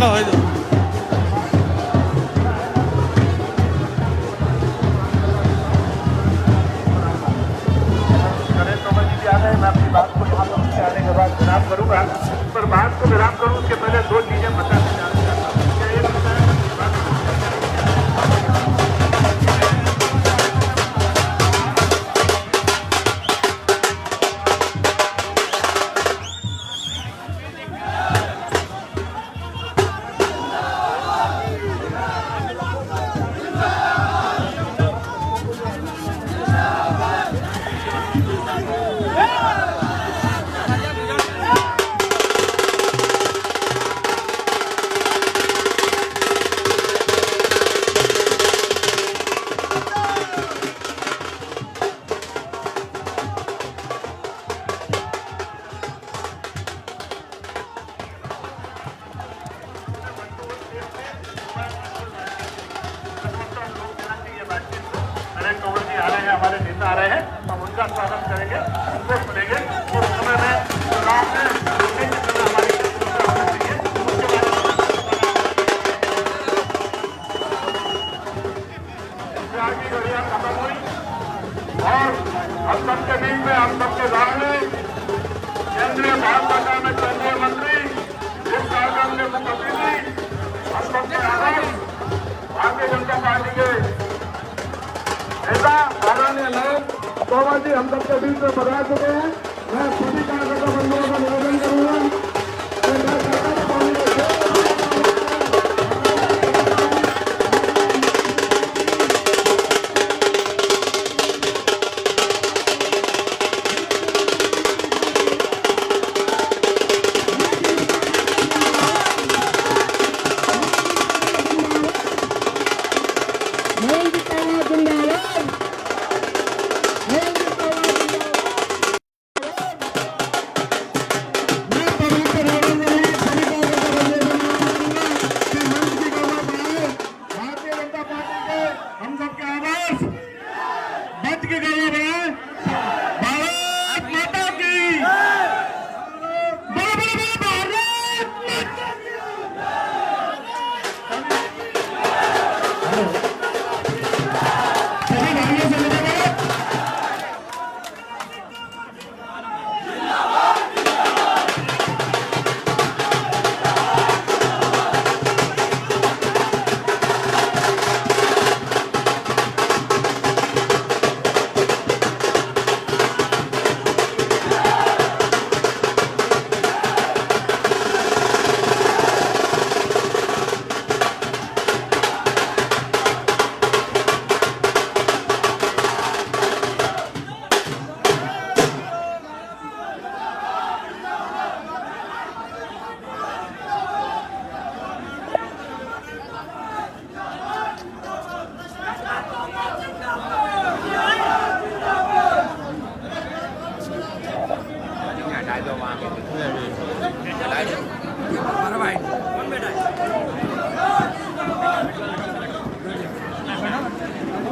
ঠান্ডা হয়ে যাবে। मैं अपनी बात को यहाँ पर आने के बाद विराम करूँगा, पर बात को विराम करूँ उसके पहले दो चीजें बताना चाहता हूँ। हमारे नेता आ रहे हैं, हम उनका स्वागत करेंगे, उनको सुनेंगे और उस समय में चुनाव में हमारी होना चाहिए उसके बारे में खत्म हुई। और हम सबके बीच में हम सबके सामने केंद्रीय भारत सरकार में केंद्रीय मंत्री इस कार्यक्रम के मुख्य अतिथि हम सबके आदर्श भारतीय जनता पार्टी के नेता आदरणीय नरेंद्र तोमर जी हम सबके बीच में पधार चुके हैं। मैं सभी कार्यकर्ता बंधुओं का निवेदन करूंगा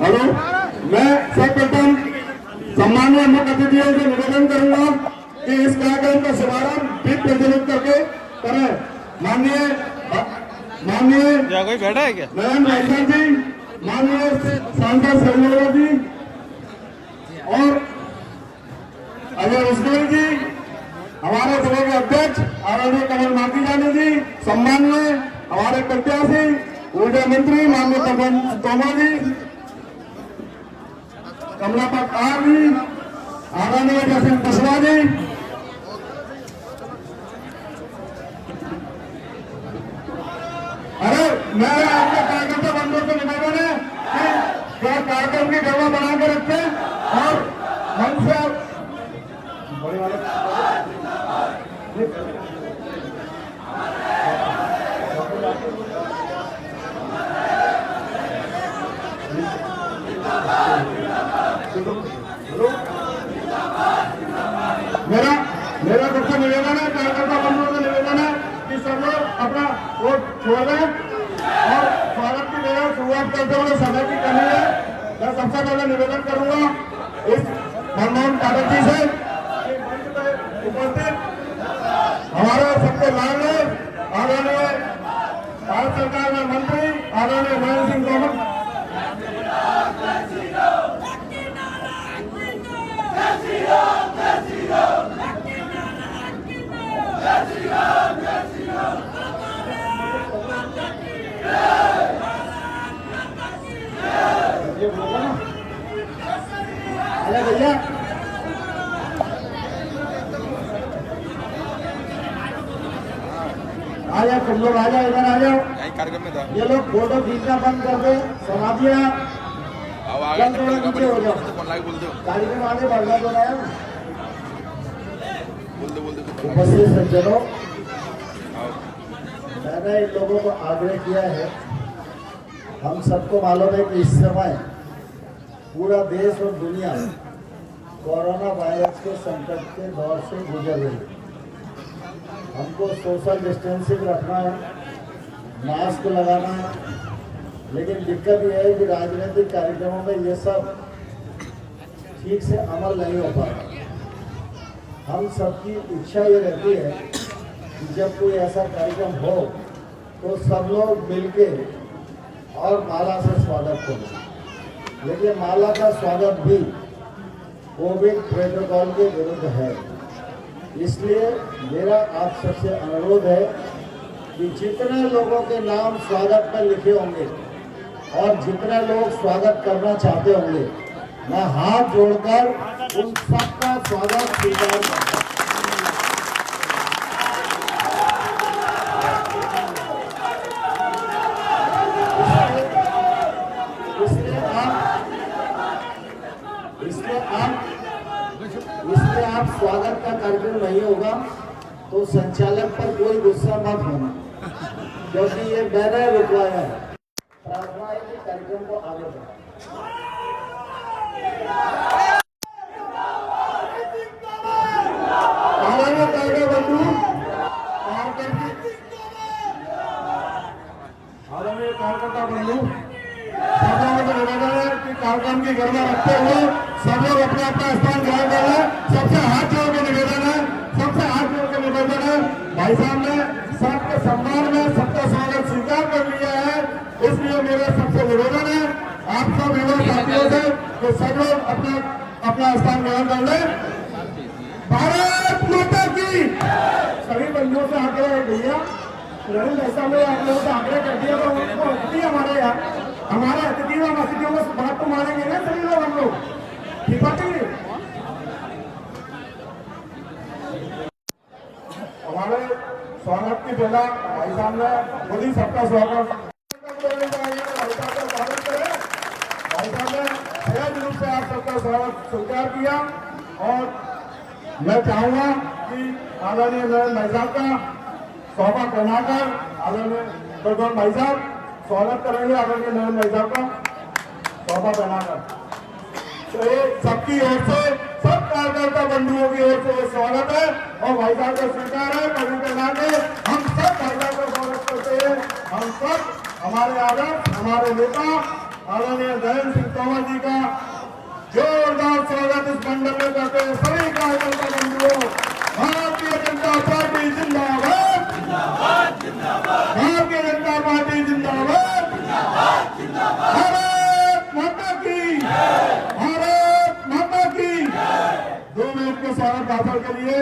हेलो, मैं सर्वप्रथम सम्मानीय मुख्य अतिथियों से निवेदन करूंगा कि इस कार्यक्रम का शुभारंभ दीप प्रज्वलित करके करें। माननीय कोई बैठा है क्या? नयन रायसर जी, माननीय सांसद सरयोगा जी और अजय उस्मानी जी, हमारे जिले के अध्यक्ष आदरणीय कमल माखीजानी जी, सम्मानीय हमारे प्रत्याशी ऊर्जा मंत्री माननीय प्रभन तोमर जी, कमलापत आर जी, आदरणीय जयसिंह कुशवाहा जी, अरे मेरे आपके कार्यकर्ता बंधुओं से निवेदन है कि कार्यक्रम की जगह बना के रखें और हमसे बड़े वाले मेरा सबसे निवेदन है, कार्यकर्ता बंधुओं से निवेदन है कि सब लोग अपना वोट छोड़ दें और स्वागत की जगह शुरुआत करते हुए समय की कमी है। मैं सबसे पहले निवेदन करूंगा इस मनमोहन पाठक जी से उपस्थित हमारे सबके लाल आदरणीय भारत सरकार में मंत्री आदरणीय नरेंद्र सिंह तोमर। अरे भैया आ जाओ, तुम लोग आ जाओ, इधर आ जाओ। कार्यक्रम में था ये लोग फोटो खींचना बंद कर दो, समाधिया नीचे हो जाओ। कार्यक्रम आगे बढ़ना तो है। उपस्थित सज्जनों, मैंने इन लोगों को आग्रह किया है, हम सबको मालूम है कि इस समय पूरा देश और दुनिया कोरोना वायरस के संकट के दौर से गुजर रही है। हमको सोशल डिस्टेंसिंग रखना है, मास्क लगाना है, लेकिन दिक्कत यह है कि राजनीतिक कार्यक्रमों में ये सब ठीक से अमल नहीं हो पा रहा। हम सबकी इच्छा ये रहती है कि जब कोई ऐसा कार्यक्रम हो तो सब लोग मिलके और माला से स्वागत करें, लेकिन माला का स्वागत भी कोविड प्रोटोकॉल के विरुद्ध है। इसलिए मेरा आप सबसे अनुरोध है कि जितने लोगों के नाम स्वागत में लिखे होंगे और जितने लोग स्वागत करना चाहते होंगे, मैं हाथ जोड़कर उन सबका स्वागत स्वीकार करता हूं। इसलिए आप स्वागत का कार्यक्रम नहीं होगा तो संचालक पर कोई गुस्सा मत होना, क्योंकि ये मैंने रुकवाया है। प्रार्थना है कि कार्यक्रम को आगे बढ़ाएं। कार्यकर्ता बंधु, कार्यक्रम की गरिमा रखते हुए सब लोग अपना अपना स्थान ग्रहण कर रहे हैं। सबसे हाथ जोड़ के निवेदन है, सबसे हाथ जोड़ के निवेदन है। भाई साहब ने सबके सम्मान में सबका स्वागत स्वीकार कर लिया है, इसलिए मेरा सबसे निवेदन है आप सब युवा साथियों से कि सब लोग अपना अपना स्थान ग्रहण कर ले। भारत माता की। सभी बंधुओं से आग्रह है भैया, ऐसा में आप लोगों से आग्रह कर दिया तो उनको अतिथि हमारे अतिथि और अतिथियों को बात तो मानेंगे ना सभी लोग, हम लोग ठीक बात है। हमारे स्वागत की बेला भाई साहब ने खुद ही सबका स्वागत भाई साहब ने सहज रूप से आप सबका स्वागत स्वीकार किया। और मैं चाहूंगा कि आदरणीय नरेंद्र भाई साहब का सौभा पहनाकर आदरणीय प्रधान भाई साहब स्वागत करेंगे। आदरणीय नरेंद्र भाई साहब का सौभा पहनाकर तो सबकी ओर से, सब कार्यकर्ता बंधुओं की ओर से स्वागत है और भाई साहब का स्वीकार है। पगड़ी पहना के हम सब भाई साहब का स्वागत करते हैं। हम सब हमारे आदर्श, हमारे नेता आदरणीय नरेंद्र सिंह तोमर जी का जोरदार स्वागत इस मंडल में करते हैं। सभी कार्यकर्ता बंधुओं, भारतीय जनता पार्टी जिंदाबाद, भारतीय जनता पार्टी जिंदाबाद, भारत माता की, भारत माता की। 2 मिनट के स्वागत भाषण के लिए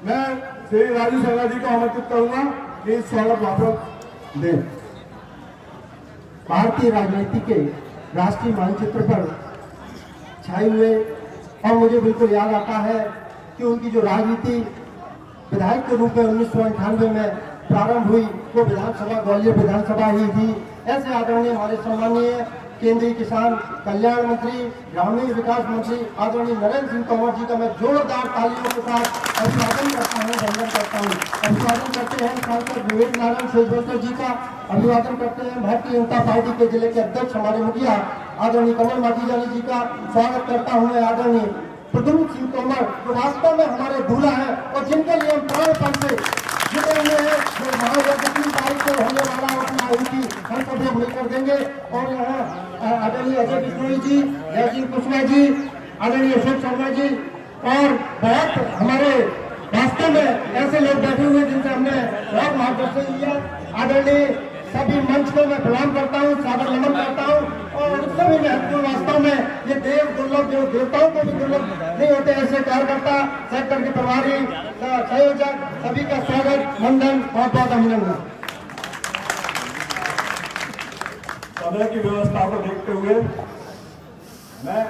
मैं श्री राजू शर्मा जी को आमंत्रित करूंगा कि स्वागत भाषण दें। भारतीय राजनीति के राष्ट्रीय मानचित्र पर छाए हुए, और मुझे बिल्कुल याद आता है कि उनकी जो राजनीति विधायक के रूप में 1998 में प्रारंभ हुई वो विधानसभा, ग्वालियर विधानसभा ही थी। ऐसे आदरणीय हमारे सम्मानीय केंद्रीय किसान कल्याण मंत्री, ग्रामीण विकास मंत्री आदरणीय नरेंद्र सिंह तोमर जी का मैं जोरदार तालियों के साथ अभिवादन करता हूँ, वंदन करता हूँ। अभिवादन करते हैं सांसद विवेक नारायण शेजवलकर जी का, अभिवादन करते हैं भारतीय जनता पार्टी के जिले के अध्यक्ष हमारे मुखिया आदरणीय कमल माटीजानी जी का। स्वागत करता हूँ मैं आदरणीय प्रद्युम्न सिंह तोमर, जो वास्तव में हमारे दूल्हा है और जिनके लिए हम प्राणपण से जुड़े हुए हैं। जो महायज्ञ 3 तारीख को होने वाला है अपना उनकी हम सब लोग मिलकर देंगे। और यहाँ आदरणीय अजय बिश्नोई जी, जयजीत कुशवाहा जी, आदरणीय अशोक शर्मा जी और बहुत हमारे वास्तव में ऐसे लोग बैठे हुए जिनसे हमने बहुत मार्गदर्शन लिया। आदरणीय सभी मंच को मैं प्रणाम करता हूँ, सादर नमन करता हूँ। और सभी महत्वपूर्ण, वास्तव में ये देव दुर्लभ, जो देवताओं को भी दुर्लभ नहीं होते ऐसे कार्यकर्ता, सेक्टर के प्रभारी, संयोजक, सभी का स्वागत, वंदन, बहुत बहुत अभिनंदन। समय की व्यवस्था को देखते हुए मैं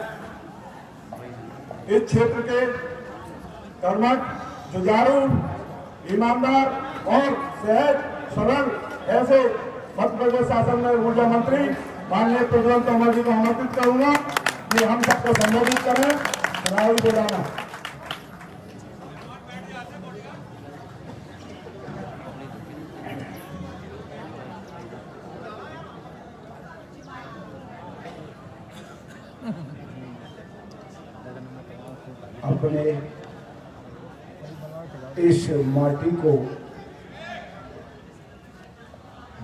इस क्षेत्र के कर्मठ, जुझारू, ईमानदार और सहज सरल ऐसे मध्य प्रदेश शासन में ऊर्जा मंत्री माननीय प्रज्वल तोमर जी को आमंत्रित करूंगा कि हम सबको संबोधित करें। राहुल बुलाना। अपने इस माटी को,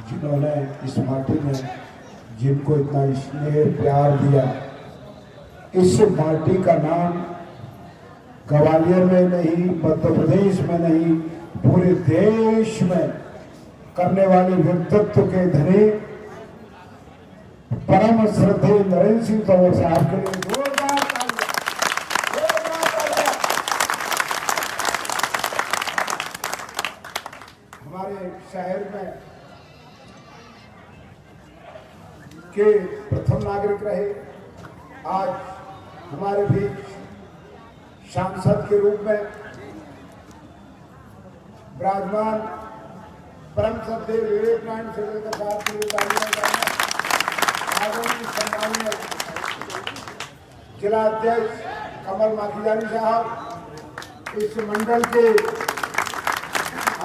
जिन्होंने इस माटी में जिनको इतना स्नेह प्यार दिया, इस माटी का नाम ग्वालियर में नहीं, मध्य प्रदेश में नहीं, पूरे देश में करने वाले व्यक्तित्व के धनी परम श्रद्धेय नरेंद्र सिंह तोमर साहब के लिए जोरदार हमारे शहर में के प्रथम नागरिक रहे, आज हमारे बीच सांसद के रूप में विराजमान परम श्रद्धेय विवेक नारायण शेरगिल साहब के लिए आदरणीय सम्मानीय जिला अध्यक्ष कमल माखीजानी साहब, इस मंडल के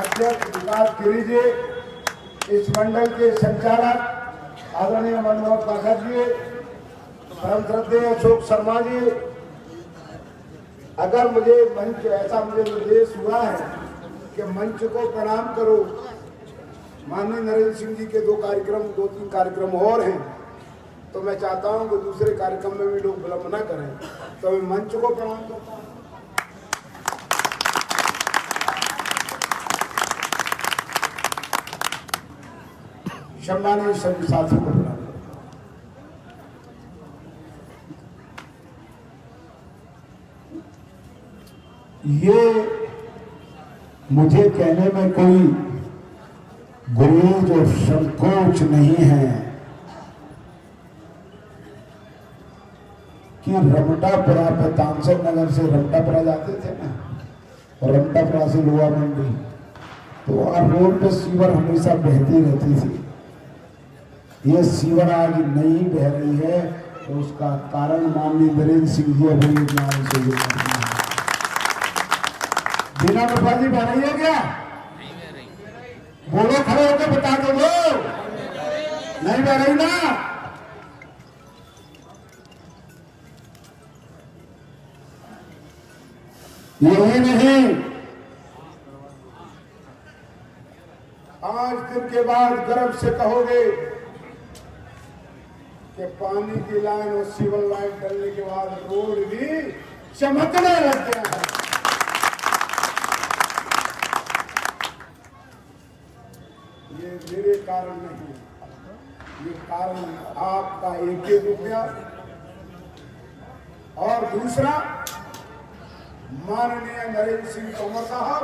अध्यक्ष विकास गिरी जी, इस मंडल के संचालक आदरणीय मनमोहन पाठक जी, परम श्रद्धेय अशोक शर्मा जी। अगर मुझे मंच, ऐसा मुझे निर्देश हुआ है कि मंच को प्रणाम करो, माननीय नरेंद्र सिंह जी के 2-3 कार्यक्रम और हैं, तो मैं चाहता हूं कि दूसरे कार्यक्रम में भी लोग विलंब न करें, तो मैं मंच को प्रणाम करता हूं। सम्मानित सभी साथियों को प्रणाम। ये मुझे कहने में कोई गुरेज और संकोच नहीं है कि रमटापुरा पे तानसेन नगर से रमटापुरा जाते थे ना, और रमटापुरा से लोहा मंडी, तो वहां रोड पे सीवर हमेशा बहती रहती थी। ये सीवर आज नहीं बह रही है, तो उसका कारण माननीय नरेंद्र सिंह जी अभी नाम से बिना नफा जी बह रही है क्या? बोलो, खड़े होकर बता दो, नहीं बह रही ना? यही नहीं, आज दिन के बाद गर्व से कहोगे कि पानी की लाइन और सिविल लाइन डलने के बाद रोड भी चमकने लग गया है। ये मेरे कारण नहीं, ये कारण आपका एक रुपया, और दूसरा माननीय नरेंद्र सिंह तोमर साहब,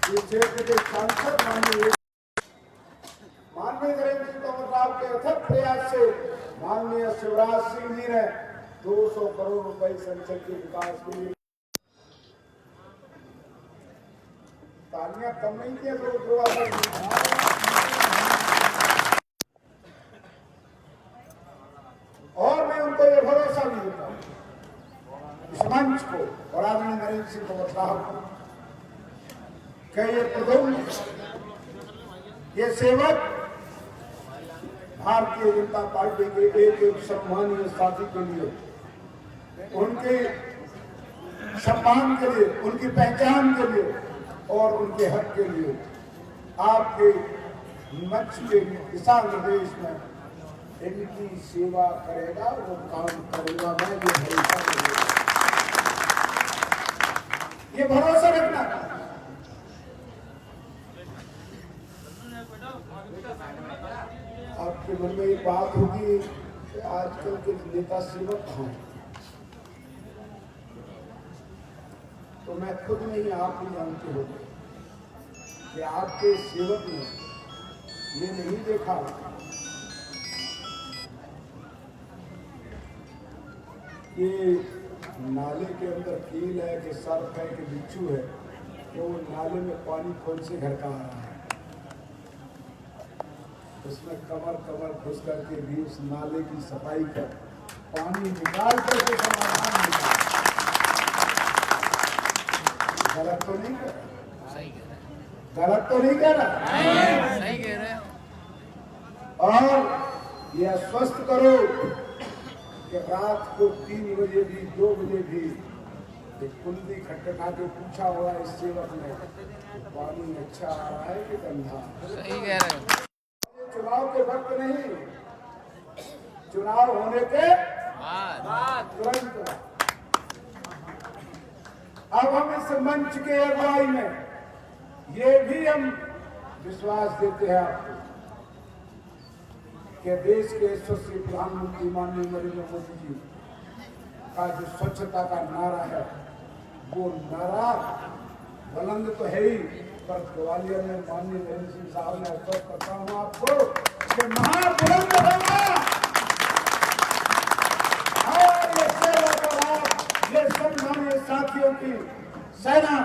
इस क्षेत्र के सांसद माननीय नरेंद्र सिंह तोमर साहब के अथक प्रयास से माननीय शिवराज सिंह जी ने 200 करोड़ रुपए संसद के विकास के लिए, तालियां कम नहीं किया और मैं उनको ये भरोसा भी देता हूं, इस मंच को और आदरणीय नरेंद्र सिंह तोमर साहब को, ये प्रथम, ये सेवक भारतीय जनता पार्टी के एक सम्मानीय साथी के लिए, उनके सम्मान के लिए, उनकी पहचान के लिए और उनके हक के लिए आपके मंच के दिशा निर्देश में इनकी सेवा करेगा, वो काम करेगा। मैं ये भरोसा रखना। आपके मन में एक बात होगी कि आजकल के नेता सेवक कहाँ हैं? तो मैं खुद नहीं, आप ही जानते हो कि आपके सेवक ने ये नहीं देखा कि नाले के अंदर कील है कि सर्फ है कि बिच्छू है, तो वो नाले में पानी कौन से घर का आ रहा है, उसमें कमर घुस करके भी उस नाले की सफाई कर पानी निकाल करके समाधान निकाल। गलत तो नहीं कर रहा, गलत तो नहीं कर रहा, सही कह रहे हैं। और यह आश्वस्त करो कि रात को 3 बजे भी 2 बजे भी एक कुंडी खटखटा के पूछा हुआ इस सेवक ने पानी अच्छा आ रहा है कि गंदा। सही कह रहे हैं। चुनाव के वक्त नहीं, चुनाव होने के तुरंत। अब हम इस मंच के अगुवाई में ये भी हम विश्वास देते हैं आपको कि देश के यशस्वी प्रधानमंत्री माननीय नरेंद्र मोदी जी का जो स्वच्छता का नारा है, वो नारा बुलंद तो है ही, पर ग्वालियर में माननीय नरेंद्र सिंह साहब ने आश्वस्त करता हूँ आपको कि महाबुलंद होगा। और ये सेवा का लाभ ये सम्मानीय साथियों की सेना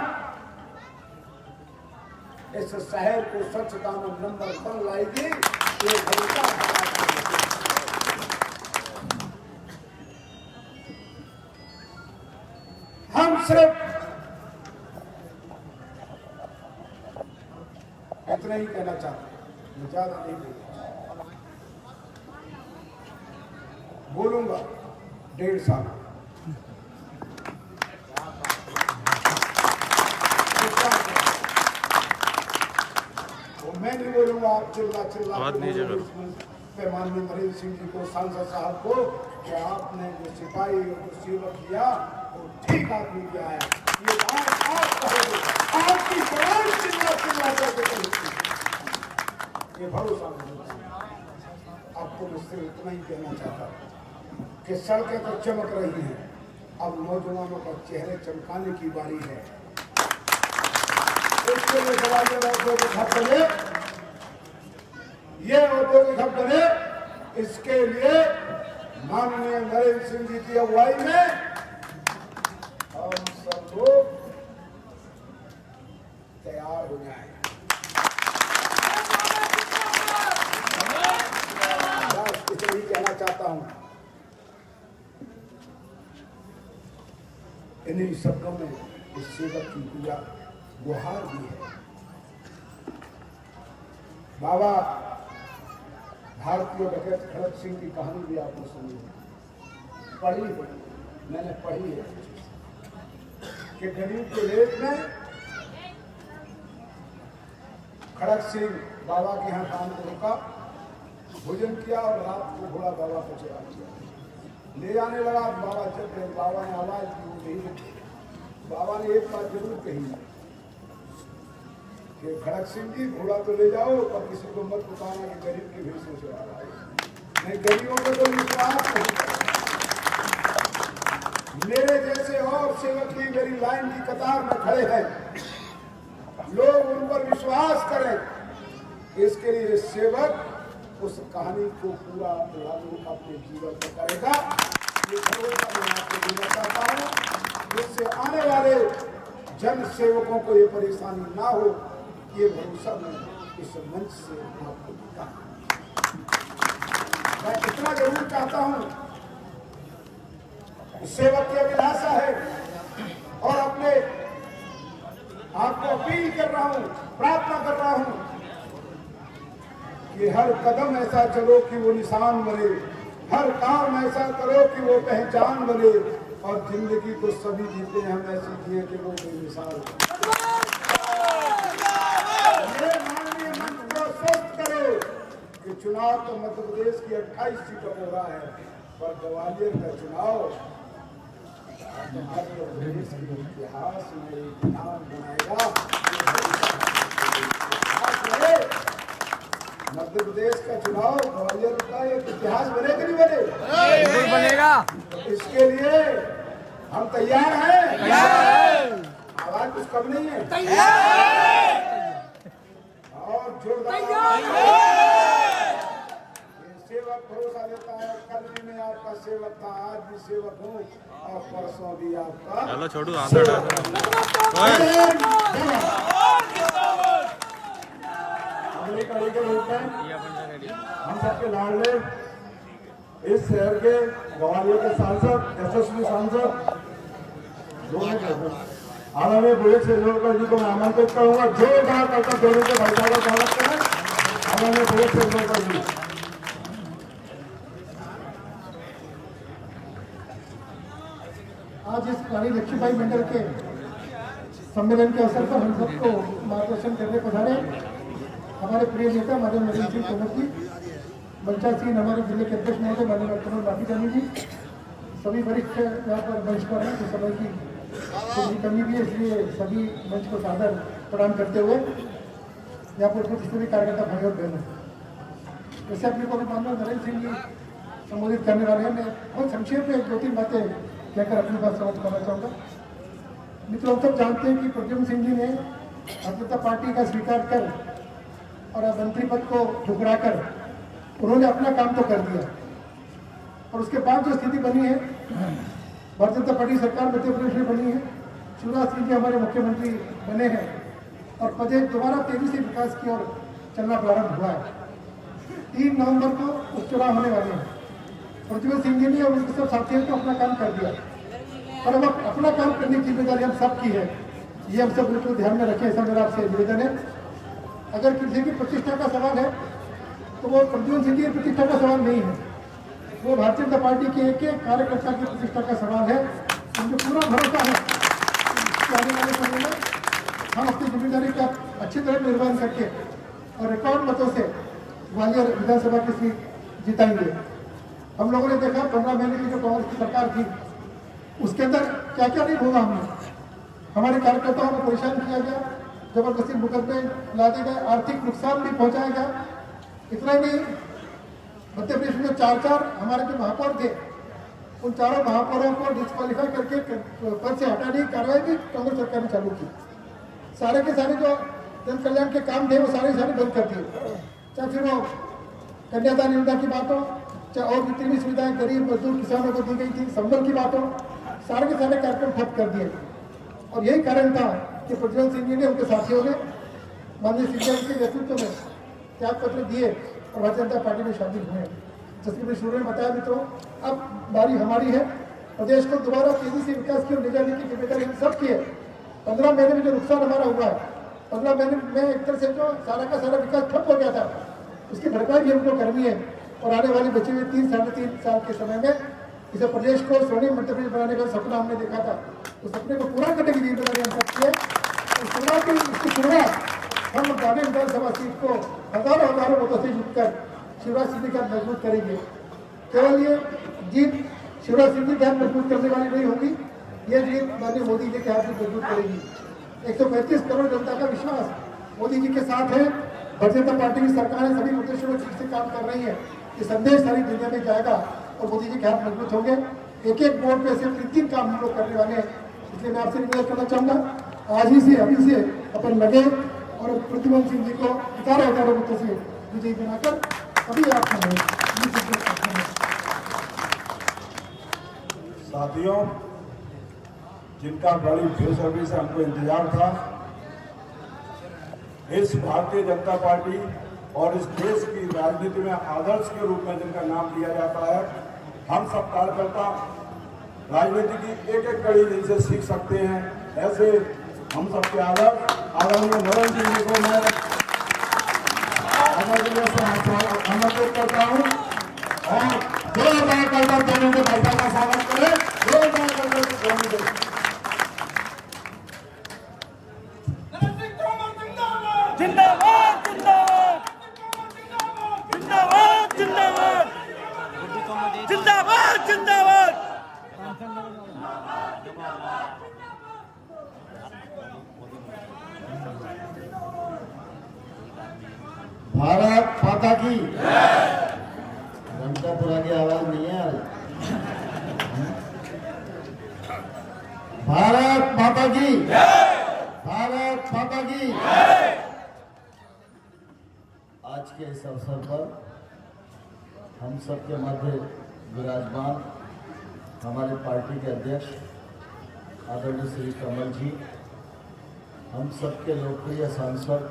इस शहर को स्वच्छता में नंबर 1 लाएगी। ये भरोसा है। हम सिर्फ इतना ही कहना चाहते हैं, ज्यादा नहीं बोलूंगा। 1.5 साल मैं नहीं बोलूंगा, आप चिल्ला माननीय नरेंद्र सिंह जी को, सांसद साहब को, कि आपने जो सिपाही और जो सेवक किया वो ठीक आदमी किया है। ये बात आप कहोगे, आपकी जवान चिल्ला करके कहेगी, ये भरोसा नहीं। आपको मुझसे इतना ही कहना चाहता हूँ कि सड़कें तो चमक रही हैं, अब नौजवानों का चेहरे चमकाने की बारी है। इसके लिए ग्वालियर औद्योगिक हब बने, ये औद्योगिक हब बने, इसके लिए माननीय नरेंद्र सिंह जी की अगुवाई में हम सब लोग तैयार हो जाए। बस यही कहना चाहता हूं। इन्हीं शब्दों में इस सेवक की पूजा गुहार भी है। बाबा भारतीय डकैत खड़क सिंह की कहानी भी आपने सुनी है, पढ़ी है, मैंने पढ़ी है कि गरीब के रेत में खड़क सिंह बाबा के यहाँ काम को रुका, भोजन किया और रात को घोड़ा बाबा को चला दिया। ले जाने लगा, बाबा जब गए, बाबा ने आवाज की, वो नहीं रुकी। बाबा ने एक बात जरूर कही कि खड़क सिंह जी घोड़ा तो ले जाओ, पर किसी को मत बताना कि गरीब की भेष से आ रहा है। नहीं, गरीबों को तो विश्वास नहीं। मेरे जैसे और सेवक भी मेरी लाइन की कतार में खड़े हैं, लोग उन पर विश्वास करें। इसके लिए सेवक उस कहानी को पूरा लागू अपने जीवन में करेगा। ये भरोसा मैं आपको देना चाहता हूँ, जिससे आने वाले जन सेवकों को ये परेशानी ना हो। ये भरोसा मैं इस मंच से आपको देता हूं। मैं इतना जरूर चाहता हूं, सेवक की अभिलाषा है और अपने आपको अपील कर रहा हूं, प्रार्थना कर रहा हूं कि हर कदम ऐसा चलो कि वो निशान बने, हर काम ऐसा करो कि वो पहचान बने, और जिंदगी तो सभी जीते हैं, हम ऐसी जिए कि वो बेमिसाल। कि चुनाव तो मध्य प्रदेश की 28 सीटों हो रहा है, पर ग्वालियर का चुनाव मध्य प्रदेश के इतिहास में एक नाम बनाएगा। मध्य मध्य प्रदेश का चुनाव ग्वालियर का एक इतिहास बने कि नहीं बने? बिल्कुल बनेगा। इसके लिए हम तैयार हैं। आवाज कुछ कम नहीं है। और जोरदार सेवक भरोसा देता है, कल भी मैं आपका सेवक था, आज भी सेवक हूँ और परसों भी आपका। चलो छोटू हम सबके लाडले इस शहर के ग्वालियर के सांसद, यशस्वी सांसद आदरणीय बुलेट सेजोरकर जी को मैं आमंत्रित करूंगा। जोरदार करता दोनों के भाईचारा का स्वागत करें। आदरणीय बुलेट सेजोरकर जी। आज इस रानी लक्ष्मीबाई मंडल के सम्मेलन के अवसर पर हम सबको मार्गदर्शन करने पधारे हमारे प्रिय नेता माननीय नरेंद्र सिंह तोमर जी, पंचायत हमारे जिले के अध्यक्ष महोदय माननीय कमल बाफीजानी जी, सभी वरिष्ठ यहाँ पर मंच पर हैं। तो समय की थोड़ी कमी भी है, इसलिए सभी मंच को सादर प्रणाम करते हुए यहाँ पर कुछ सभी कार्यकर्ता भाई और बहनों, जैसे अपने को भी माननीय नरेंद्र सिंह जी संबोधित करने वाले हैं, मैं बहुत संक्षेप में 2-3 बातें कहकर अपनी बात समाप्त करना चाहूँगा। मित्रों, हम सब जानते हैं कि प्रद्युम्न सिंह जी ने भारतीय जनता पार्टी का स्वीकार कर और मंत्री पद को ठुकराकर उन्होंने अपना काम तो कर दिया, और उसके बाद जो स्थिति बनी है, भारतीय जनता पार्टी सरकार मध्य प्रदेश में बनी है, शिवराज सिंह जी हमारे मुख्यमंत्री बने हैं और प्रदेश दोबारा तेजी से विकास की ओर चलना प्रारंभ हुआ है। 3 नवंबर को उपचुनाव होने वाले हैं। प्रद्युम्न सिंह जी ने और उनके सब साथियों को अपना काम कर दिया, पर अब अपना काम करने की जिम्मेदारी हम सब की है, ये हम सब बिल्कुल ध्यान में रखें, ऐसा मेरा आपसे निवेदन है। अगर किसी की प्रतिष्ठा का सवाल है तो वो प्रद्युम्न सिंह जी की प्रतिष्ठा का सवाल नहीं है, वो भारतीय जनता पार्टी के एक एक कार्यकर्ता की प्रतिष्ठा का सवाल है। मुझे पूरा भरोसा है कि आने वाले समय में हम अपनी जिम्मेदारी का अच्छी तरह निर्वहन करके और रिकॉर्ड मतों से ग्वालियर विधानसभा की सीट जिताएंगे। हम लोगों ने देखा 15 महीने की जो कांग्रेस की सरकार थी, उसके अंदर क्या क्या नहीं होगा। हमने हमारे कार्यकर्ताओं को परेशान किया गया, जबरदस्ती मुकदमे लादे गए, आर्थिक नुकसान भी पहुंचाया गया। इतना ही नहीं, मध्य प्रदेश में 4 हमारे जो महापौर थे, उन चारों महापौरों को डिस्क्वालीफाई करके पद से हटाने की कार्रवाई भी कांग्रेस सरकार ने चालू की। सारे के सारे जो जन कल्याण के काम थे वो सारे बंद कर दिए, चाहे फिर वो कन्यादान योजना की बात हो, चाहे और जितनी भी सुविधाएं गरीब मजदूर किसानों को दी गई थी, संबल की बात हो, सारे के सारे कार्यक्रम ठप कर दिए। और यही कारण था कि प्रद्युम्न सिंह जी ने, उनके साथियों ने माननीय सिंधिया के नेतृत्व में त्याग पत्र दिए और भारतीय जनता पार्टी में शामिल हुए। जैसे कि शुरू में बताया मित्रों, अब बारी हमारी है, प्रदेश को दोबारा तेजी से विकास की ओर ले जाने की जिम्मेदारी हम सब की है। 15 महीने में जो नुकसान हमारा हुआ है, 15 महीने में एक तरह से जो सारा का सारा विकास ठप हो गया था, उसकी भरपाई भी हमको करनी है। और आने वाले बचे हुए 3-3.5 साल के समय में इसे प्रदेश को स्वर्णिम मध्य प्रदेश बनाने का सपना हमने देखा था, उस सपने को पूरा करने की जिम्मेदारी हम सकती है। इसकी शुरुआत हम ग्रामीण विधानसभा सीट को हजारों वोटों से जीतकर शिवराज सिंह जी का मजबूत करेंगे। केवल ये जीत शिवराज सिंह जी के हाथ मजबूत करने वाली नहीं होगी, ये जीत माननीय मोदी जी के हाथ में मजबूत करेगी। 135 करोड़ जनता का विश्वास मोदी जी के साथ है। भारतीय जनता पार्टी की सरकारें सभी प्रदेशों में ठीक से काम कर रही है, ये संदेश सारी दुनिया में जाएगा और मोदी जी के हाथ मजबूत होंगे। एक एक बोर्ड पे सिर्फ 3 काम हम लोग करने वाले हैं। इसलिए मैं आपसे निवेदन करना चाहूँगा, आज ही से अभी से अपन लगे और प्रद्युम्न सिंह जी को 11,000 वोटों से विजयी बनाकर अभी आप साथियों, जिनका बड़ी बेसब्री से हमको इंतजार था, इस भारतीय जनता पार्टी और इस देश की राजनीति में आदर्श के रूप में जिनका नाम लिया जाता है, हम सब कार्यकर्ता राजनीति की एक एक कड़ी जिनसे सीख सकते हैं, ऐसे हम सबके आदर्श आदरणीय नरेंद्र सिंह जी को मैं आमंत्रित करता हूँ और जोरदार करकर दोनों के भाषा का स्वागत करें। जोरदार करकर जिंदाबाद जिंदाबाद जिंदाबाद जिंदाबाद जिंदाबाद जिंदाबाद। भारत माता की घंटापुरा की आवाज नहीं है यार। भारत माता की, भारत माता की। आज के इस अवसर पर हम सबके मध्य विराजमान हमारे पार्टी के अध्यक्ष आदरणीय श्री कमल जी, हम सबके लोकप्रिय सांसद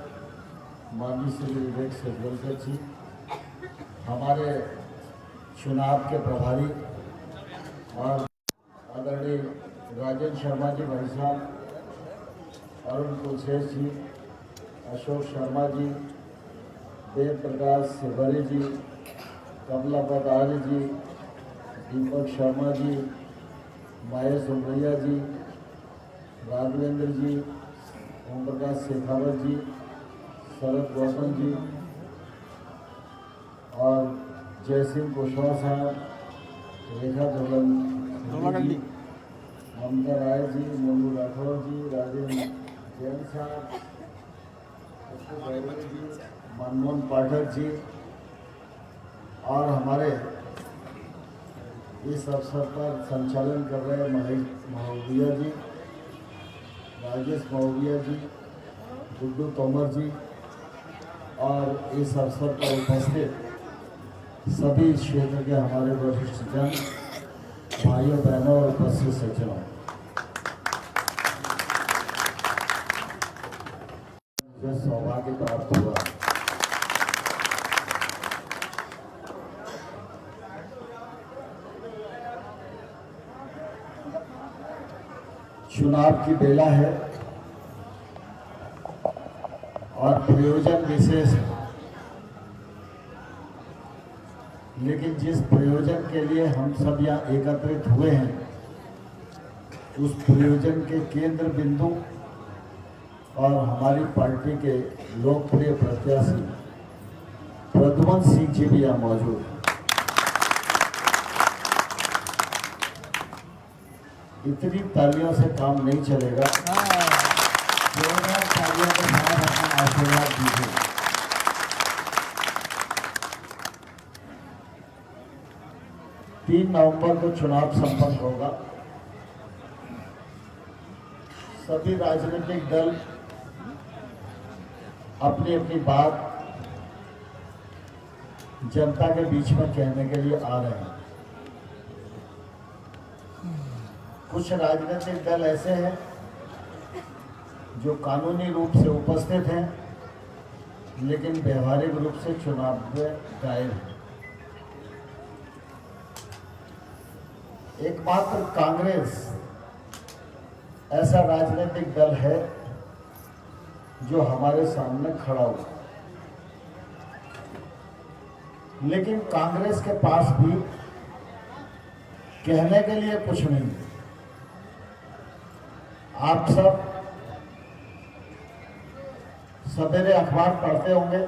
माननीय श्री विवेक सेजवलकर जी, हमारे चुनाव के प्रभारी और आदरणीय राजेंद्र शर्मा जी भाई साहब, अरुण कुलशेष जी, अशोक शर्मा जी, देव प्रकाश सिवरी जी, कमलापत आर्य जी, दीपक शर्मा जी, महेश उमरिया जी, राघवेंद्र जी, ओम प्रकाश शेखावत जी, शरद गौतम जी और जयसिंह कुशवाहा साहब, रेखा धोलन जी, ममता राय जी, मोनू राठौर जी, राजेंद्र जैन साहब, जी, मनमोहन पाठक जी और हमारे इस अवसर पर संचालन कर रहे महेश महोदया जी, राजेश महोदया जी, गुड्डू तोमर जी और इस अवसर पर उपस्थित सभी क्षेत्र के हमारे वरिष्ठ जन, भाइयों बहनों और उपस्थित सज्जनों, मुझे सौभाग्य प्राप्त हुआ चुनाव की बेला है और प्रयोजन विशेष है, लेकिन जिस प्रयोजन के लिए हम सब यहाँ एकत्रित हुए हैं, उस प्रयोजन के केंद्र बिंदु और हमारी पार्टी के लोकप्रिय प्रत्याशी प्रद्युमन सिंह जी भी यहाँ मौजूद हैं। इतनी तालियों से काम नहीं चलेगा, जोरदार तालियों के साथ अपना आशीर्वाद दीजिए। 3 नवंबर को चुनाव संपन्न होगा। सभी राजनीतिक दल अपनी अपनी बात जनता के बीच में कहने के लिए आ रहे हैं। कुछ राजनीतिक दल ऐसे हैं जो कानूनी रूप से उपस्थित हैं, लेकिन व्यवहारिक रूप से चुनाव में गायब हैं। एकमात्र कांग्रेस ऐसा राजनीतिक दल है जो हमारे सामने खड़ा हुआ, लेकिन कांग्रेस के पास भी कहने के लिए कुछ नहीं। आप सब सवेरे अखबार पढ़ते होंगे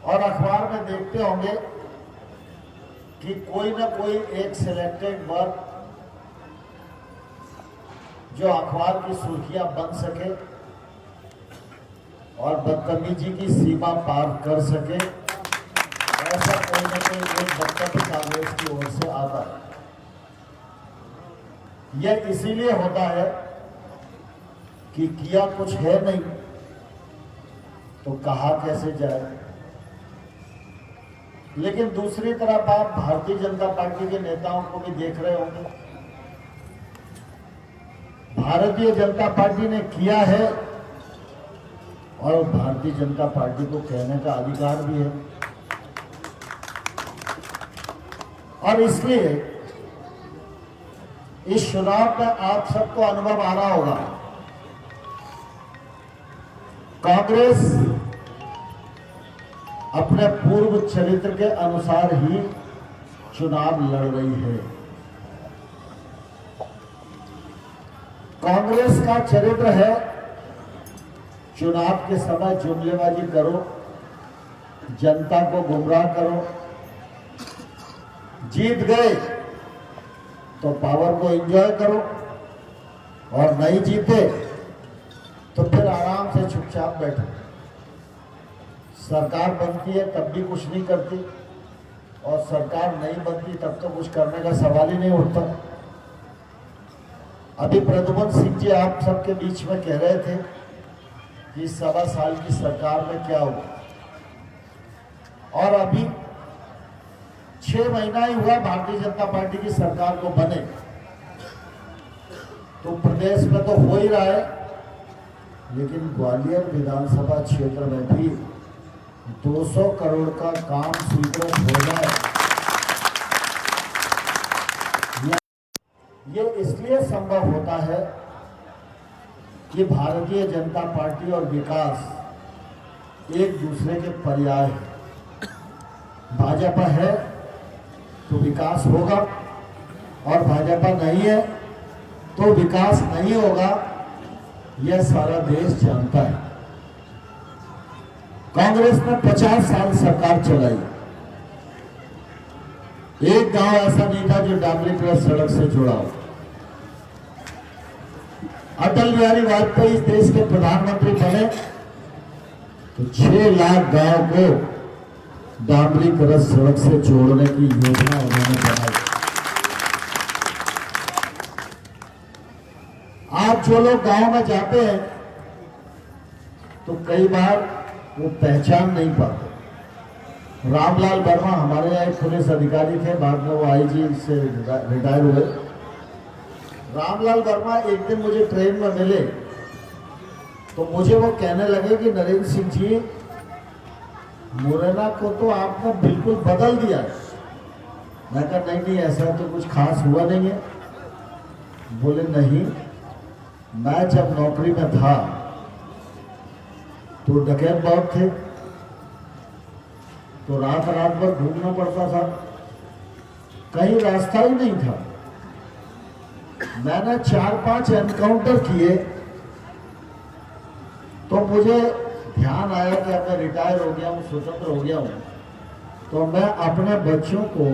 और अखबार में देखते होंगे कि कोई ना कोई एक सिलेक्टेड वर्ग जो अखबार की सुर्खियां बन सके और बदतमीजी की सीमा पार कर सके, ऐसा कोई ना कोई एक वक्तव्य कांग्रेस की ओर से आता है। यह इसीलिए होता है कि किया कुछ है नहीं तो कहा कैसे जाए। लेकिन दूसरी तरफ आप भारतीय जनता पार्टी के नेताओं को भी देख रहे होंगे। भारतीय जनता पार्टी ने किया है और भारतीय जनता पार्टी को कहने का अधिकार भी है, और इसलिए इस चुनाव में आप सबको अनुभव आ रहा होगा, कांग्रेस अपने पूर्व चरित्र के अनुसार ही चुनाव लड़ रही है। कांग्रेस का चरित्र है चुनाव के समय जुमलेबाजी करो, जनता को गुमराह करो, जीत गए तो पावर को एंजॉय करो और नहीं जीते तो फिर आराम से चुपचाप बैठो। सरकार बनती है तब भी कुछ नहीं करती, और सरकार नहीं बनती तब तो कुछ करने का सवाल ही नहीं उठता। अभी प्रद्युमन सिंह जी आप सबके बीच में कह रहे थे कि 1.25 साल की सरकार में क्या हुआ, और अभी 6 महीना ही हुआ भारतीय जनता पार्टी की सरकार को बने, तो प्रदेश में तो हो ही रहा है, लेकिन ग्वालियर विधानसभा क्षेत्र में भी 200 करोड़ का काम स्वीकृत हो जाए, ये इसलिए संभव होता है कि भारतीय जनता पार्टी और विकास एक दूसरे के पर्याय है। भाजपा है तो विकास होगा, और भाजपा नहीं है तो विकास नहीं होगा, यह सारा देश जानता है। कांग्रेस ने 50 साल सरकार चलाई, एक गांव ऐसा नहीं था जो डामरीकृत सड़क से जुड़ा हो। अटल बिहारी वाजपेयी इस देश के प्रधानमंत्री बने तो 6 लाख गांव को डामरीकृत सड़क से जोड़ने की योजना उन्होंने बनाई। आज जो लोग गांव में जाते हैं तो कई बार वो पहचान नहीं पाते। रामलाल वर्मा हमारे यहाँ एक पुलिस अधिकारी थे, बाद में वो आईजी से रिटायर हुए। रामलाल वर्मा एक दिन मुझे ट्रेन में मिले तो मुझे वो कहने लगे कि नरेंद्र सिंह जी, मुरैना को तो आपने बिल्कुल बदल दिया है। मैं कहा नहीं नहीं, ऐसा तो कुछ खास हुआ नहीं है। बोले नहीं, मैं जब नौकरी में था तो डकैत बहुत थे, तो रात रात भर घूमना पड़ता था, कहीं रास्ता ही नहीं था। मैंने 4-5 एनकाउंटर किए तो मुझे ध्यान आया कि अब मैं रिटायर हो गया हूं, स्वतंत्र हो गया हूं, तो मैं अपने बच्चों को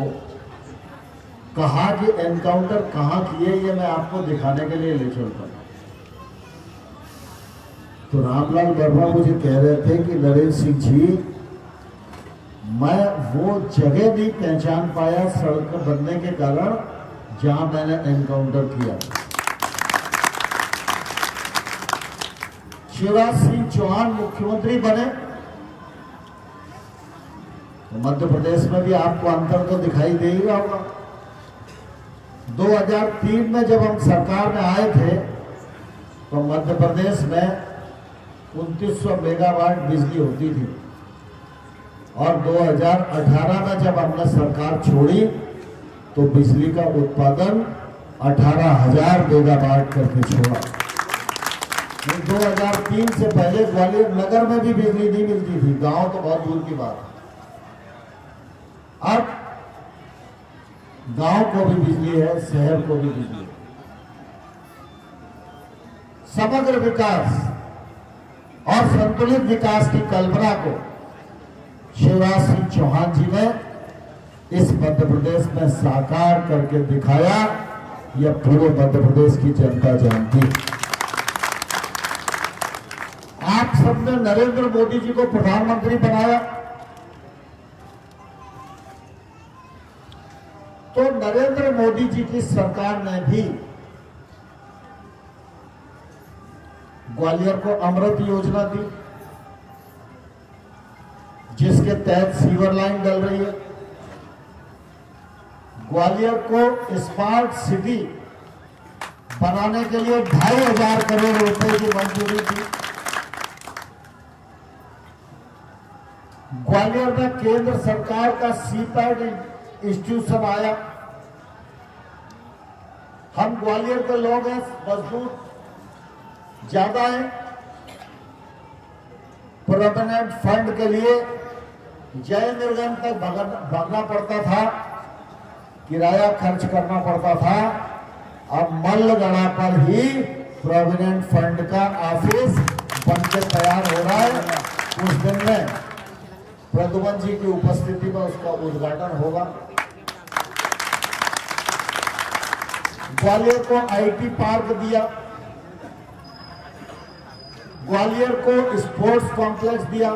कहा कि एनकाउंटर कहां किए, ये मैं आपको दिखाने के लिए ले चलता हूं। तो रामलाल वर्मा मुझे कह रहे थे कि नरेंद्र सिंह जी, मैं वो जगह नहीं पहचान पाया सड़क बनने के कारण जहां मैंने एनकाउंटर किया। शिवराज सिंह चौहान मुख्यमंत्री बने तो मध्य प्रदेश में भी आपको अंतर तो दिखाई दे ही रहा होगा। 2003 में जब हम सरकार में आए थे तो मध्य प्रदेश में 2900 मेगावाट बिजली होती थी, और 2018 में जब हमने सरकार छोड़ी तो बिजली का उत्पादन 18,000 मेगावाट करके छोड़ा। 2003 से पहले ग्वालियर नगर में भी बिजली नहीं मिलती थी, गांव तो बहुत दूर की बात है। अब गांव को भी बिजली है, शहर को भी बिजली है। समग्र विकास और संतुलित विकास की कल्पना को शिवराज सिंह चौहान जी ने इस मध्य प्रदेश में साकार करके दिखाया। यह पूरे मध्य प्रदेश की जनता जानती है। आप सबने नरेंद्र मोदी जी को प्रधानमंत्री बनाया, तो नरेंद्र मोदी जी की सरकार ने भी ग्वालियर को अमृत योजना दी, जिसके तहत सीवर लाइन डल रही है। ग्वालियर को स्मार्ट सिटी बनाने के लिए 2,500 करोड़ रुपए की मंजूरी थी। ग्वालियर में केंद्र सरकार का सीपैट इंस्टीट्यूशन आया। हम ग्वालियर के लोग हैं, मजदूर ज्यादा है, प्रोविडेंट फंड के लिए जय निर्गम तक भागना पड़ता था, किराया खर्च करना पड़ता था। अब मल्लगढ़ा पर ही प्रोविडेंट फंड का ऑफिस बनकर तैयार हो रहा है। कुछ दिन में प्रद्युमन जी की उपस्थिति में उसका उद्घाटन होगा। ग्वालियर को आईटी पार्क दिया, ग्वालियर को स्पोर्ट्स कॉम्प्लेक्स दिया,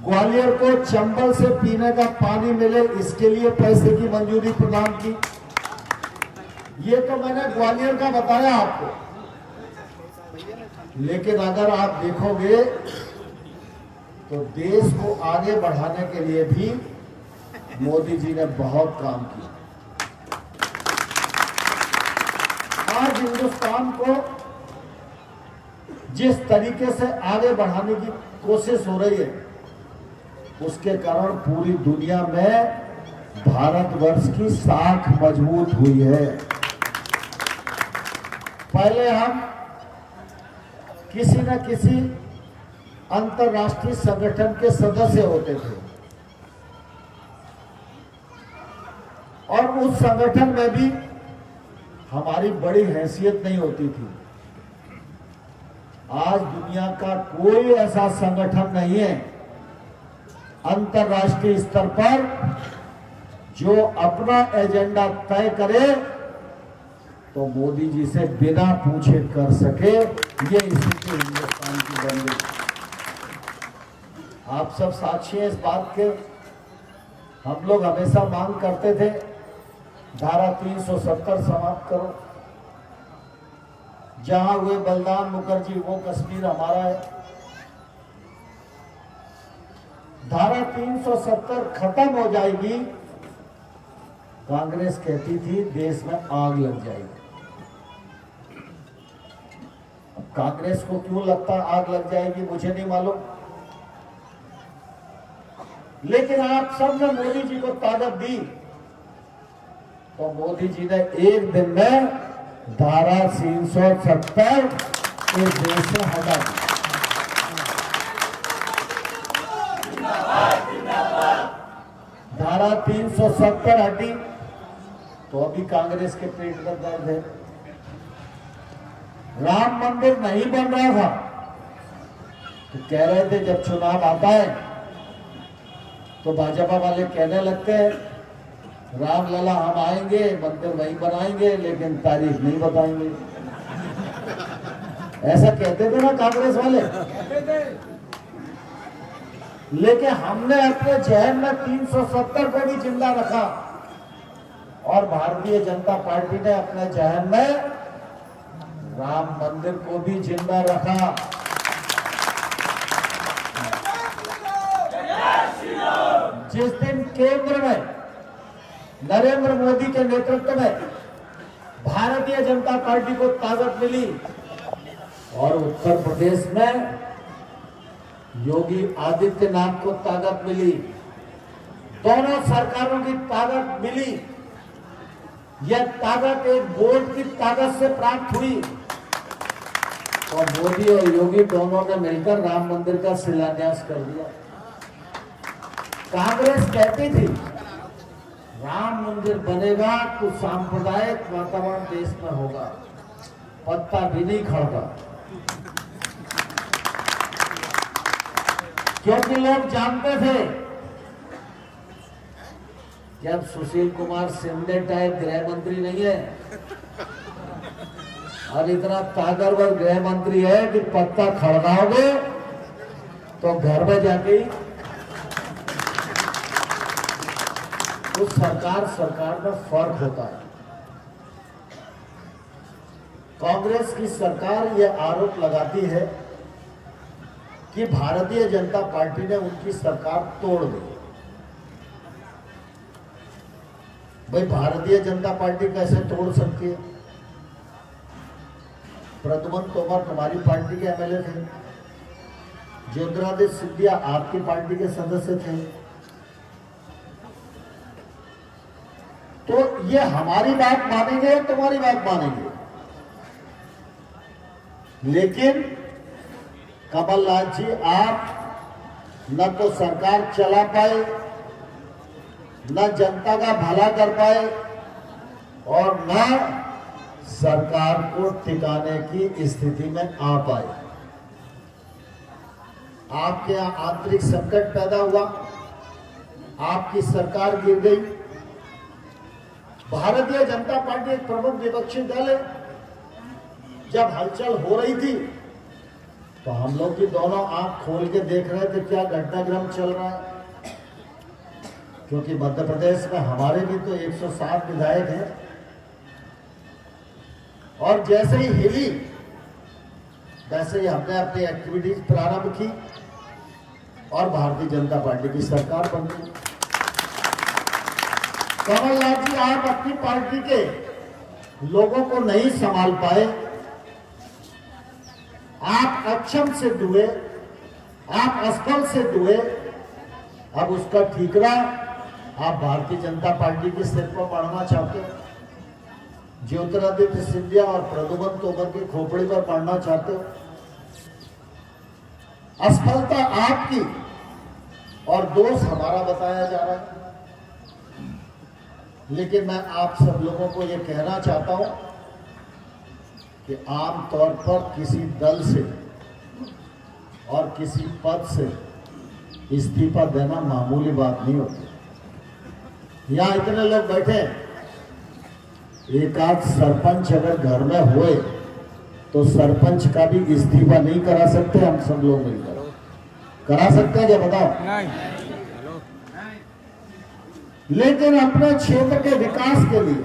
ग्वालियर को चंबल से पीने का पानी मिले, इसके लिए पैसे की मंजूरी प्रदान की। ये तो मैंने ग्वालियर का बताया आपको, लेकिन अगर आप देखोगे तो देश को आगे बढ़ाने के लिए भी मोदी जी ने बहुत काम किया। आज हिंदुस्तान को जिस तरीके से आगे बढ़ाने की कोशिश हो रही है, उसके कारण पूरी दुनिया में भारतवर्ष की साख मजबूत हुई है। पहले हम किसी न किसी अंतर्राष्ट्रीय संगठन के सदस्य होते थे और उस संगठन में भी हमारी बड़ी हैसियत नहीं होती थी। आज दुनिया का कोई ऐसा संगठन नहीं है अंतर्राष्ट्रीय स्तर पर जो अपना एजेंडा तय करे तो मोदी जी से बिना पूछे कर सके। ये स्थिति हिंदुस्तान की बन गई। आप सब साक्षी हैं इस बात के। हम लोग हमेशा मांग करते थे धारा 370 समाप्त करो। जहां हुए बलदान मुखर्जी वो कश्मीर हमारा है। धारा 370 खत्म हो जाएगी, कांग्रेस कहती थी देश में आग लग जाएगी। अब कांग्रेस को क्यों लगता आग लग जाएगी मुझे नहीं मालूम, लेकिन आप सब ने मोदी जी को ताकत दी तो मोदी जी ने एक दिन में धारा 370 इस देश से हटा दी। धारा 370 हटी तो अभी कांग्रेस के पेट में दर्द है। राम मंदिर नहीं बन रहा था तो कह रहे थे जब चुनाव आता है तो भाजपा वाले कहने लगते हैं राम लला हम आएंगे, मंदिर वहीं बनाएंगे, लेकिन तारीख नहीं बताएंगे। ऐसा कहते थे ना कांग्रेस वाले। लेकिन हमने अपने जहन में 370 को भी जिंदा रखा और भारतीय जनता पार्टी ने अपने जहन में राम मंदिर को भी जिंदा रखा। जिस दिन केंद्र में नरेंद्र मोदी के नेतृत्व में भारतीय जनता पार्टी को ताकत मिली और उत्तर प्रदेश में योगी आदित्यनाथ को ताकत मिली, दोनों सरकारों की ताकत मिली। यह ताकत एक बोर्ड की ताकत से प्राप्त हुई और मोदी और योगी दोनों ने मिलकर राम मंदिर का शिलान्यास कर दिया। कांग्रेस कहती थी राम मंदिर बनेगा तो सांप्रदायिक वातावरण देश में होगा, पत्ता भी नहीं खड़का, क्योंकि लोग जानते थे कि अब सुशील कुमार शिंदे टाइप गृह मंत्री नहीं है और इतना ताकतवर गृह मंत्री है कि पत्ता खड़काओगे तो घर में जाके ही उस सरकार में फर्क होता है। कांग्रेस की सरकार यह आरोप लगाती है कि भारतीय जनता पार्टी ने उनकी सरकार तोड़ दी। भाई भारतीय जनता पार्टी कैसे तोड़ सकती है? प्रद्युमन तोमर तुम्हारी पार्टी के एमएलए थे, ज्योतिरादित्य सिंधिया आपकी पार्टी के सदस्य थे, तो ये हमारी बात मानेंगे या तुम्हारी बात मानेंगे? लेकिन कमलनाथ जी आप न तो सरकार चला पाए, न जनता का भला कर पाए और न सरकार को टिकाने की स्थिति में आ पाए। आपके यहां आंतरिक संकट पैदा हुआ, आपकी सरकार गिर गई। भारतीय जनता पार्टी एक प्रमुख विपक्षी दल है। जब हलचल हो रही थी तो हम लोग भी दोनों आंख खोल के देख रहे थे क्या घटनाक्रम चल रहा है, क्योंकि मध्य प्रदेश में हमारे भी तो 107 विधायक हैं। और जैसे ही हिली वैसे ही हमने अपनी एक्टिविटीज प्रारंभ की और भारतीय जनता पार्टी की सरकार बन गई। कमलनाथ जी, आप अपनी पार्टी के लोगों को नहीं संभाल पाए, आप अक्षम सिद्ध हुए, आप असफल सिद्ध हुए। अब उसका ठीकरा आप भारतीय जनता पार्टी के सिर पर पड़ना चाहते हो, ज्योतिरादित्य सिंधिया और प्रद्युम्न तोमर की खोपड़ी पर पड़ना चाहते हो। असफलता आपकी और दोष हमारा बताया जा रहा है। लेकिन मैं आप सब लोगों को यह कहना चाहता हूं कि आम तौर पर किसी दल से और किसी पद से इस्तीफा देना मामूली बात नहीं होती। यहां इतने लोग बैठे, एक आध सरपंच अगर घर में होए तो सरपंच का भी इस्तीफा नहीं करा सकते हम सब लोग मिलकर? करा सकते हैं क्या, बताओ? नहीं। लेकिन अपने क्षेत्र के विकास के लिए,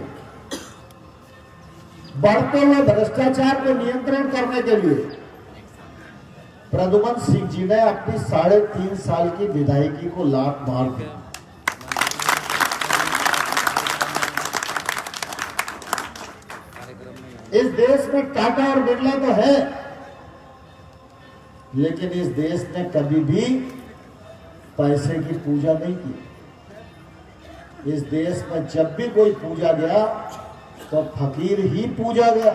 बढ़ते हुए भ्रष्टाचार को नियंत्रण करने के लिए प्रद्युम्न सिंह जी ने अपनी 3.5 साल की विधायकी को लात मार दी। इस देश में टाटा और बिरला तो है, लेकिन इस देश ने कभी भी पैसे की पूजा नहीं की। इस देश में जब भी कोई पूजा गया तो फकीर ही पूजा गया।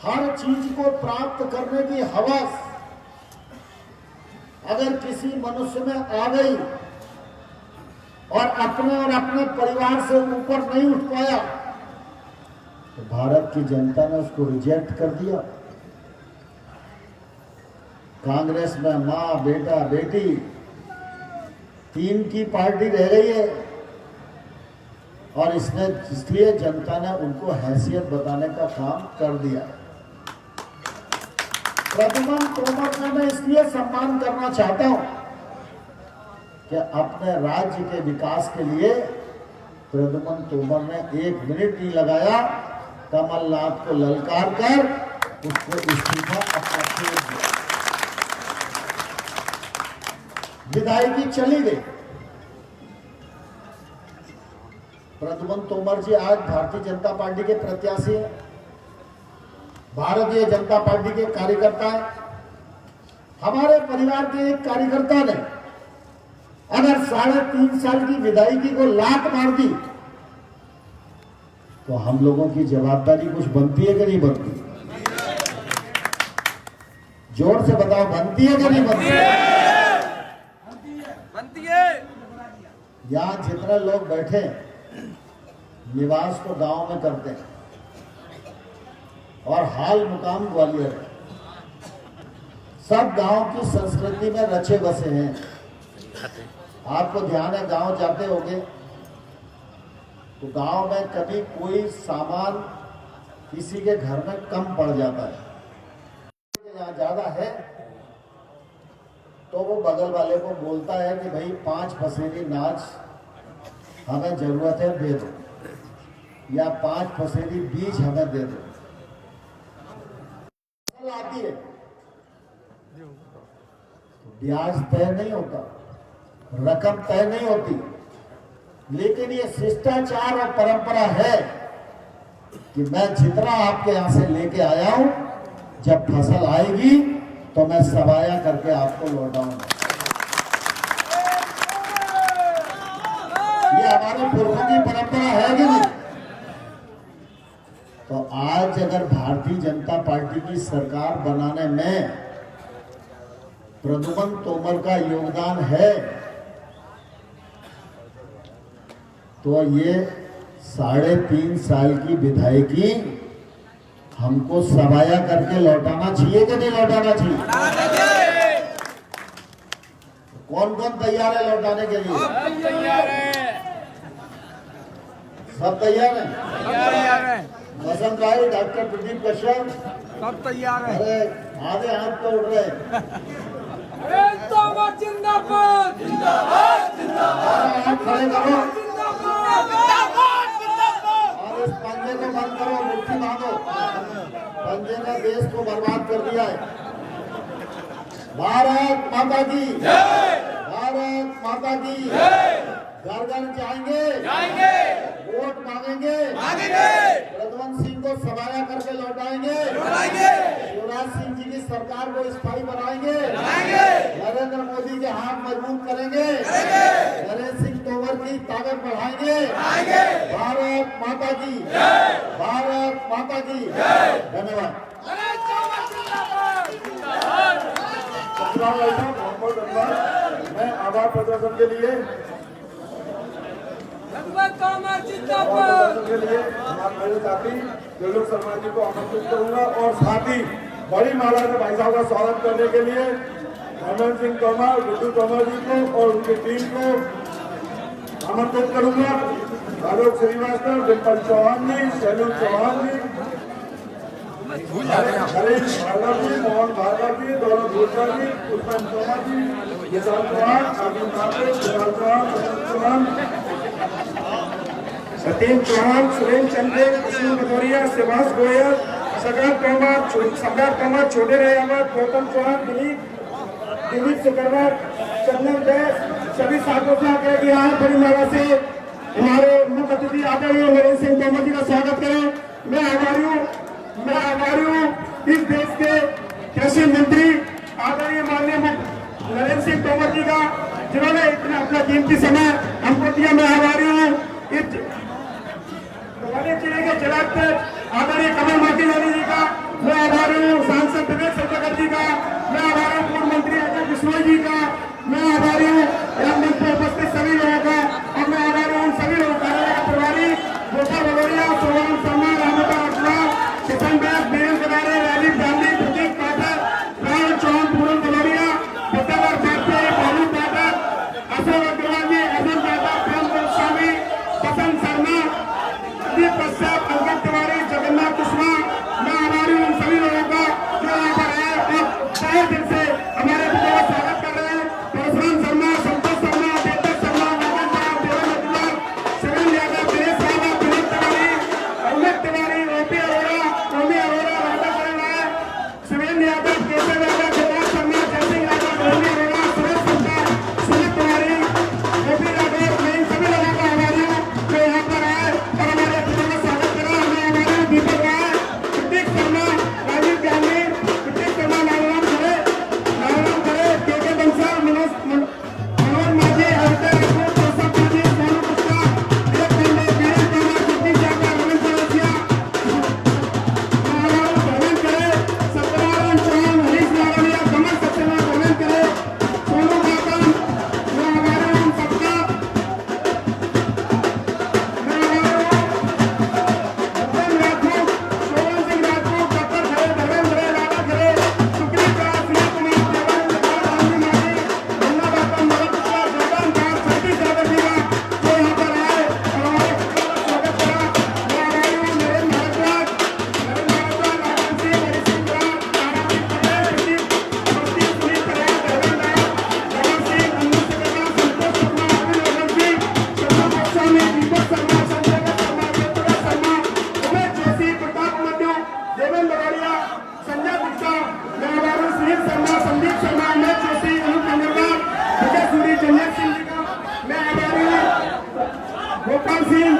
हर चीज को प्राप्त करने की हवस अगर किसी मनुष्य में आ गई और अपने परिवार से ऊपर नहीं उठ पाया तो भारत की जनता ने उसको रिजेक्ट कर दिया। कांग्रेस में मां, बेटा, बेटी 3 की पार्टी रह गई है और इसलिए जनता ने उनको हैसियत बताने का काम कर दिया। प्रद्युम्न तोमर का मैं इसलिए सम्मान करना चाहता हूं कि अपने राज्य के विकास के लिए प्रद्युम्न तोमर ने 1 मिनट नहीं लगाया, कमलनाथ को ललकार कर उसको इस्तीफा अपना दे दिया। विधायकी चली गई। प्रद्युम्न तोमर जी आज भारतीय जनता पार्टी के प्रत्याशी हैं, भारतीय जनता पार्टी के कार्यकर्ता हैं। हमारे परिवार के एक कार्यकर्ता ने अगर 3.5 साल की विधायकी को लात मार दी तो हम लोगों की जवाबदारी कुछ बनती है कि नहीं बनती? जोर से बताओ, बनती है कि नहीं बनती? बनती है। यहां जितने लोग बैठे निवास तो गांव में करते हैं और हाल मुकाम ग्वालियर है। सब गांव की संस्कृति में रचे बसे हैं। आपको ध्यान है, गांव जाते होंगे तो गांव में कभी कोई सामान किसी के घर में कम पड़ जाता है, यहाँ ज्यादा है तो वो बगल वाले को बोलता है कि भाई 5 पसेरी नाच हमें जरूरत है, दे दो, या 5 पसेरी बीज हमें दे दो। आती है ब्याज तय नहीं होता, रकम तय नहीं होती, लेकिन ये शिष्टाचार और परंपरा है कि मैं जितना आपके यहां से लेके आया हूं, जब फसल आएगी तो मैं सवाया करके आपको लौटाऊंगा। ये हमारे पूर्वों की परंपरा है कि नहीं? तो आज अगर भारतीय जनता पार्टी की सरकार बनाने में प्रद्युम्न तोमर का योगदान है तो ये 3.5 साल की विधायकी हमको सवाया करके लौटाना चाहिए कि नहीं लौटाना चाहिए? कौन कौन तैयार है लौटाने के लिए? तैयार है। सब तैयार है। तैयार है। बसंत भाई, डॉक्टर प्रदीप कश्यप, सब तैयार है। अरे आधे हाथ तो उठ रहे हैं। जिंदाबाद जिंदाबाद जिंदाबाद हाथ खड़े करो जिंदाबाद जिंदाबाद। और इस पंजे को बंद करो, मुट्ठी बांधो। पंजे ने देश को बर्बाद कर दिया है। भारत माता की जय, भारत माता की जय। घर घर जाएंगे, वोट मांगेंगे, रघुवंश सिंह को सवाया करके लौटाएंगे, शिवराज सिंह जी की सरकार को स्थायी बनाएंगे, नरेंद्र मोदी के हाथ मजबूत करेंगे, नरेंद्र सिंह तोमर की ताकत बढ़ाएंगे। भारत माता की जय, भारत माता की जय। धन्यवाद। बहुत धन्यवाद। मैं आभार प्रदर्शन के लिए के लिए हमारे मेरे साथी त्रिलोक शर्मा जी को आमंत्रित करूंगा और साथ ही बड़ी माला से भाई साहब का स्वागत करने के लिए हेमंत सिंह तोमर, विद्युत तोमर जी को और उनकी टीम को आमंत्रित करूंगा। आलोक श्रीवास्तव, डिम्पल चौहान जी, शैलू चौहान जी, हरीश भार्गव जी, मोहन भार्गव जी, गौरव भूषण जी, पुष्पन चौहान जी, विशाल चौहान, अभिन ठाकुर, विशाल चौहान, चौहान, सतीश चौहान, सुरेंद्र चंद्र, विष्णु भदौरिया, शिवास गोयल, सम्राट तोमर, छोटे रेहमत, गौतम चौहान, दिलीप सुकरवर, चंदन जैस, सभी साथियों से आगे कि आज बड़ी माला से हमारे मुख्य अतिथि आदरणीय नरेंद्र सिंह तोमर जी का स्वागत करें। मैं आभारी हूँ इस देश के कृषि मंत्री आदरणीय माननीय नरेंद्र सिंह तोमर जी का, जिन्होंने इतना अपना कीमती समय हमको दिया। मैं आभारी हूँ जिले के जिलाध्यक्ष आदरणीय कमल माटीवाली जी का, मैं आभारी हूँ सांसद विवेक सत्यागर जी का, मैं आभारी हूँ पूर्व मंत्री अजय बिश्नोई जी का, मैं आभारी हूँ यहाँ मंच पर उपस्थित सभी लोगों का, और मैं आभारी हूँ सभी लोगों का प्रभारी गोपाल भदौरिया, सोहन शर्मा, रामता अखबार, किशन बैग, वीरेंद्र तिवारी, राजीव गांधी, प्रतीक पाठक, राहुल चौहान, पूरन भदौरिया, पत्रकार वाजपेयी, बालू पाठक, अशोक अग्रवाल जी, अर्जुन पाठक, प्रेम गोस्वामी, बसंत शर्मा, कश्यप, अंकित तिवारी, जगन्नाथ कुशवाहा। मैं आभारी हूँ सभी लोगों का जो यहाँ पर है और तहे दिल से हमारे का स्वागत कर रहे हैं। परशुराम शर्मा, संतोष शर्मा, देवदत्त शर्मा, मोहन साहब, देवेंद्र शिवेंद्र यादव, दिनेश राणा, विनोद तिवारी, अमित तिवारी, ओपी अरोड़ा, राधा करण राय, शिवेंद्र यादव, केशव यादव, शिवराज शर्मा, जयसिंह यादव, रोहिणी अरोड़ा, सुरेश शर्मा, सुमित तिवारी, ओपी राठौर, मैं इन सभी लोगों का आभारी हूँ जो यहाँ पर आए और हमारे दीपक राय, प्रतीक शर्मा, राजीव गांधी, प्रतीक शर्मा, नारायण खरे, के बंसल, मनोज माझी, हरिता राठौर, जोसफ जी, सोनू पुष्पा, विवेक पांडे, वीरेंद्र तोमर, जगदीश यादव, रमेश चौरसिया, धर्मेंद्र खरे, सत्यनारायण चौहान, हरीश नारायणिया, कमल सक्सेना, धर्मेंद्र खरे, सोनू गौतम। मैं आभारी हूँ सबका। गोपाल सिंह